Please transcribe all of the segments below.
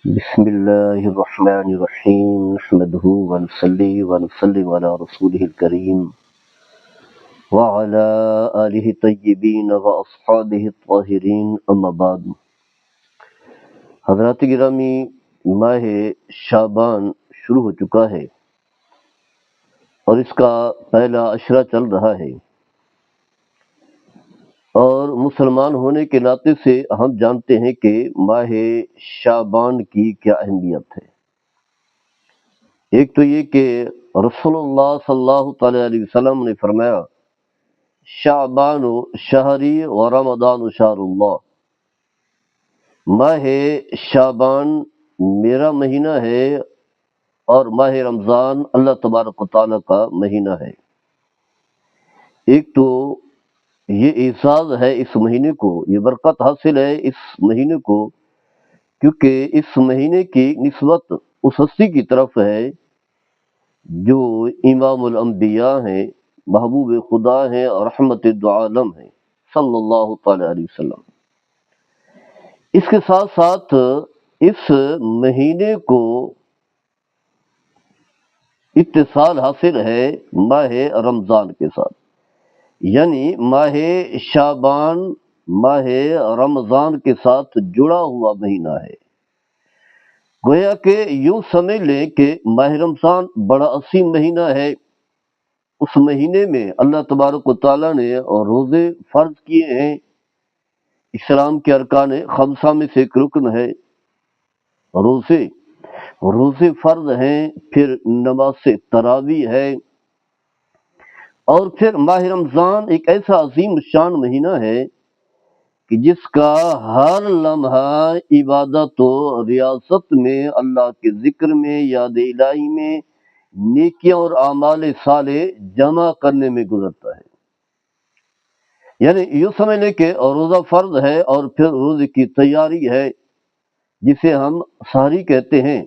بسم الله الرحمن الرحيم نحمده ونصلي ونسلم على رسوله الكريم وعلى آله الطيبين وأصحابه الطاهرين أما بعد. حضرات گرامی، ماہ شعبان شروع ہو چکا ہے اور اس کا پہلا عشرہ چل رہا ہے، اور مسلمان ہونے کے ناطے سے ہم جانتے ہیں کہ ماہ شعبان کی کیا اہمیت ہے۔ ایک تو یہ کہ رسول اللہ صلی اللہ تعالی علیہ وسلم نے فرمایا شعبان شہری و رمضان شہر اللہ، ماہ شعبان میرا مہینہ ہے اور ماہ رمضان اللہ تبارک و تعالیٰ کا مہینہ ہے۔ ایک تو یہ اعزاز ہے اس مہینے کو، یہ برکت حاصل ہے اس مہینے کو، کیونکہ اس مہینے کی نسبت اس ہستی کی طرف ہے جو امام الانبیاء ہیں، محبوب خدا ہیں اور رحمت دو عالم ہیں، صلی اللہ تعالی علیہ وسلم۔ اس کے ساتھ ساتھ اس مہینے کو اتصال حاصل ہے ماہ رمضان کے ساتھ، یعنی ماہ شعبان ماہ رمضان کے ساتھ جڑا ہوا مہینہ ہے۔ گویا کہ یوں سمجھ لیں کہ ماہ رمضان بڑا عظیم مہینہ ہے۔ اس مہینے میں اللہ تبارک و تعالیٰ نے روزے فرض کیے ہیں، اسلام کے ارکان خمسہ میں سے ایک رکن ہے روزے فرض ہیں، پھر نماز تراویح ہے، اور پھر ماہ رمضان ایک ایسا عظیم شان مہینہ ہے کہ جس کا ہر لمحہ عبادت و ریاست میں، اللہ کے ذکر میں، یاد الہی میں، نیکیاں اور اعمال صالح جمع کرنے میں گزرتا ہے۔ یعنی یوں سمجھ لیں کہ روزہ فرض ہے اور پھر روزے کی تیاری ہے، جسے ہم سحری کہتے ہیں۔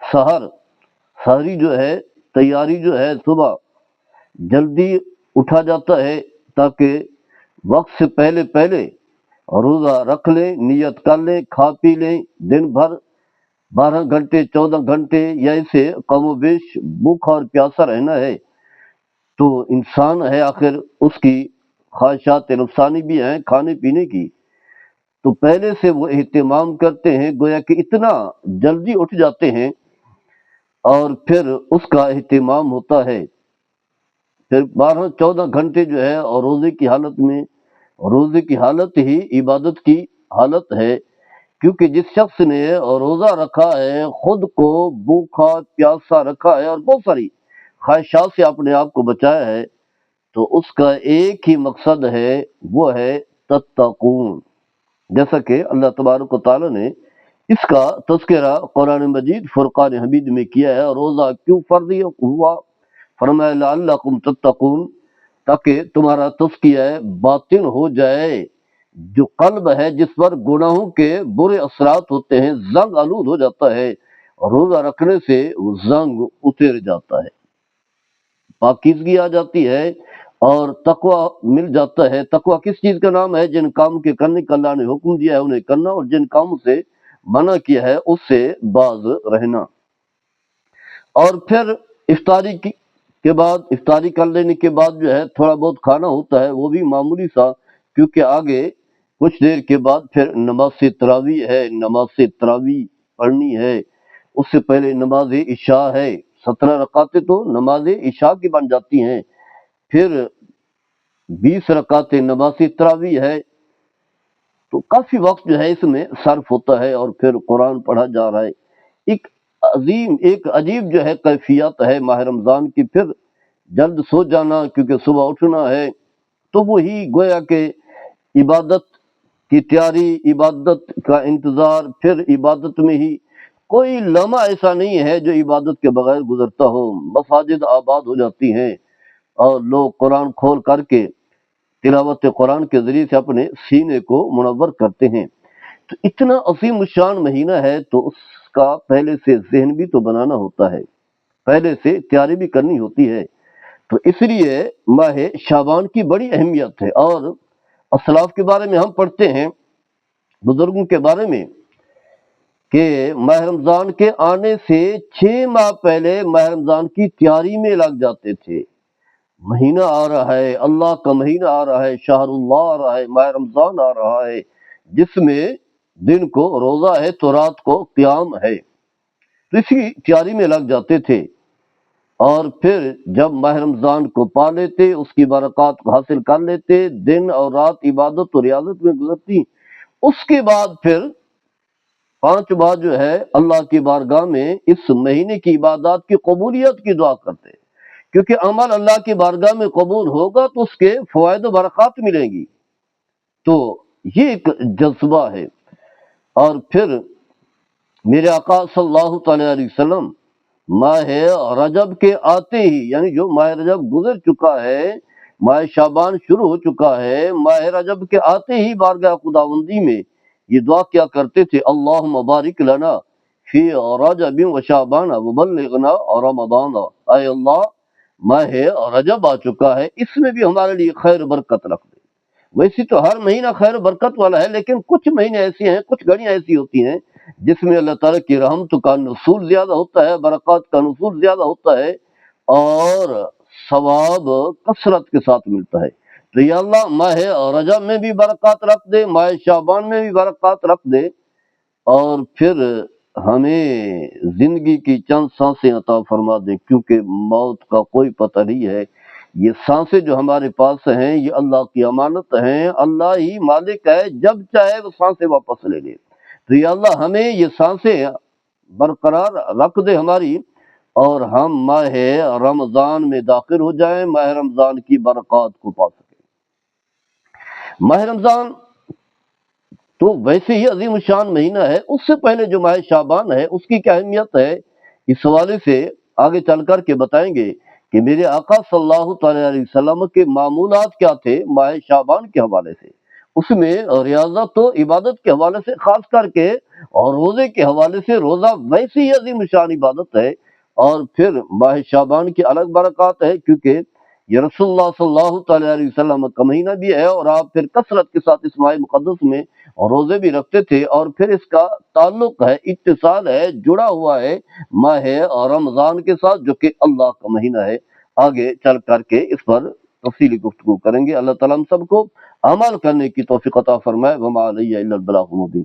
سحری جو ہے، تیاری جو ہے، صبح جلدی اٹھا جاتا ہے تاکہ وقت سے پہلے روزہ رکھ لیں، نیت کر لیں، کھا پی لیں، دن بھر 12 گھنٹے 14 گھنٹے یا اسے کم و بیش بھوکا اور پیاسا رہنا ہے تو انسان ہے، آخر اس کی خواہشات نفسانی بھی ہیں کھانے پینے کی، تو پہلے سے وہ اہتمام کرتے ہیں، گویا کہ اتنا جلدی اٹھ جاتے ہیں اور پھر اس کا اہتمام ہوتا ہے۔ پھر 12-14 گھنٹے جو ہے اور روزے کی حالت ہی عبادت کی حالت ہے، کیونکہ جس شخص نے روزہ رکھا ہے خود کو بھوکا پیاسا رکھا ہے اور بہت ساری خواہشات سے اپنے آپ کو بچایا ہے، تو اس کا ایک ہی مقصد ہے، وہ ہے تتقون۔ جیسا کہ اللہ تبارک و تعالیٰ نے اس کا تذکرہ قرآن مجید فرقان حمید میں کیا ہے۔ روزہ کیوں فرض ہوا؟ فرمایا لعلکم تتقون، تاکہ تمہارا تزکیہ باطن ہو جائے، جو قلب ہے جس پر گناہوں کے برے اثرات ہوتے ہیں زنگ آلود ہو جاتا ہے، روزہ رکھنے سے وہ زنگ اتر جاتا ہے، پاکیزگی آ جاتی ہے اور تقوی مل جاتا ہے۔ تقوی کس چیز کا نام ہے؟ جن کام کے کرنے کا اللہ نے حکم دیا ہے انہیں کرنا، اور جن کاموں سے منع کیا ہے اس سے باز رہنا۔ اور پھر افطاری کر لینے کے بعد جو ہے تھوڑا بہت کھانا ہوتا ہے، وہ بھی معمولی سا، کیونکہ آگے کچھ دیر کے بعد پھر نماز تراویح ہے، نماز تراویح پڑھنی ہے۔ اس سے پہلے نماز عشاء ہے، 17 رکعتیں تو نماز عشاء کی بن جاتی ہیں، پھر 20 رکعتیں نماز تراویح ہے، تو کافی وقت جو ہے اس میں صرف ہوتا ہے، اور پھر قرآن پڑھا جا رہا ہے۔ ایک عجیب جو ہے کیفیت ہے ماہ رمضان کی۔ پھر جلد سو جانا کیونکہ صبح اٹھنا ہے، تو وہی گویا کہ عبادت کی تیاری، عبادت کا انتظار، پھر عبادت میں ہی کوئی لمحہ ایسا نہیں ہے جو عبادت کے بغیر گزرتا ہو۔ مساجد آباد ہو جاتی ہیں اور لوگ قرآن کھول کر کے تلاوت قرآن کے ذریعے سے اپنے سینے کو منور کرتے ہیں۔ تو اتنا عظیم الشان مہینہ ہے، تو اس کا پہلے سے ذہن بھی تو بنانا ہوتا ہے، پہلے سے تیاری بھی کرنی ہوتی ہے۔ تو اس لیے ماہ شعبان کی بڑی اہمیت ہے۔ اور اسلاف کے بارے میں ہم پڑھتے ہیں، بزرگوں کے بارے میں، کہ ماہ رمضان کے آنے سے 6 ماہ پہلے ماہ رمضان کی تیاری میں لگ جاتے تھے۔ مہینہ آ رہا ہے، اللہ کا مہینہ آ رہا ہے، شہر اللہ آ رہا ہے، ماہ رمضان آ رہا ہے، جس میں دن کو روزہ ہے تو رات کو قیام ہے، تو اسی تیاری میں لگ جاتے تھے۔ اور پھر جب ماہ رمضان کو پا لیتے، اس کی برکات کو حاصل کر لیتے، دن اور رات عبادت اور ریاضت میں گزرتی، اس کے بعد پھر 5 بار جو ہے اللہ کی بارگاہ میں اس مہینے کی عبادات کی قبولیت کی دعا کرتے، کیونکہ عمل اللہ کی بارگاہ میں قبول ہوگا تو اس کے فوائد و برکات ملیں گی، تو یہ ایک جذبہ ہے۔ اور پھر میرے آقا صلی اللہ تعالی علیہ وسلم ماہ رجب کے آتے ہی، یعنی جو ماہ رجب گزر چکا ہے، ماہ شعبان شروع ہو چکا ہے، ماہ رجب کے آتے ہی بارگاہ خداوندی میں یہ دعا کیا کرتے تھے، اللہم بارک لنا فی رجب و شعبان وبلغنا رمضان۔ اے اللہ، ماہ رجب آ چکا ہے، اس میں بھی ہمارے لیے خیر برکت رکھ دے۔ ویسے تو ہر مہینہ خیر برکت والا ہے، لیکن کچھ مہینے ایسے ہیں، کچھ گھڑیاں ایسی ہوتی ہیں جس میں اللہ تعالیٰ کی رحمت کا نزول زیادہ ہوتا ہے، برکات کا نزول زیادہ ہوتا ہے، اور ثواب کثرت کے ساتھ ملتا ہے۔ تو یا اللہ، ماہ رجب میں بھی برکات رکھ دے، ماہ شعبان میں بھی برکات رکھ دے، اور پھر ہمیں زندگی کی چند سانسیں عطا فرما دے، کیونکہ موت کا کوئی پتہ نہیں ہے۔ یہ سانسیں جو ہمارے پاس ہیں یہ اللہ کی امانت ہیں، اللہ ہی مالک ہے، جب چاہے وہ سانسیں واپس لے لے۔ تو یا اللہ، ہمیں یہ سانسیں برقرار رکھ دے ہماری، اور ہم ماہ رمضان میں داخل ہو جائیں، ماہ رمضان کی برکات کو پا سکیں۔ ماہ رمضان تو ویسے ہی عظیم الشان مہینہ ہے، اس سے پہلے جو ماہ شعبان ہے اس کی کیا اہمیت ہے، اس حوالے سے آگے چل کر کے بتائیں گے کہ میرے آقا صلی اللہ تعالی علیہ وسلم کے معمولات کیا تھے ماہ شعبان کے حوالے سے، اس میں ریاضت و عبادت کے حوالے سے خاص کر کے، اور روزے کے حوالے سے روزہ ویسے ہی عظیم الشان عبادت ہے، اور پھر ماہ شعبان کی الگ برکات ہے، کیونکہ یہ رسول اللہ صلی اللہ تعالی علیہ وسلم کا مہینہ بھی ہے، اور آپ پھر کثرت کے ساتھ اس ماہ مقدس میں اور روزے بھی رکھتے تھے، اور پھر اس کا تعلق ہے، اتصال ہے، جڑا ہوا ہے ماہ رمضان کے ساتھ، جو کہ اللہ کا مہینہ ہے۔ آگے چل کر کے اس پر تفصیلی گفتگو کریں گے۔ اللہ تعالیٰ ہم سب کو عمل کرنے کی توفیق عطا فرمائے۔ وما علیہ الا البلاغ المبین۔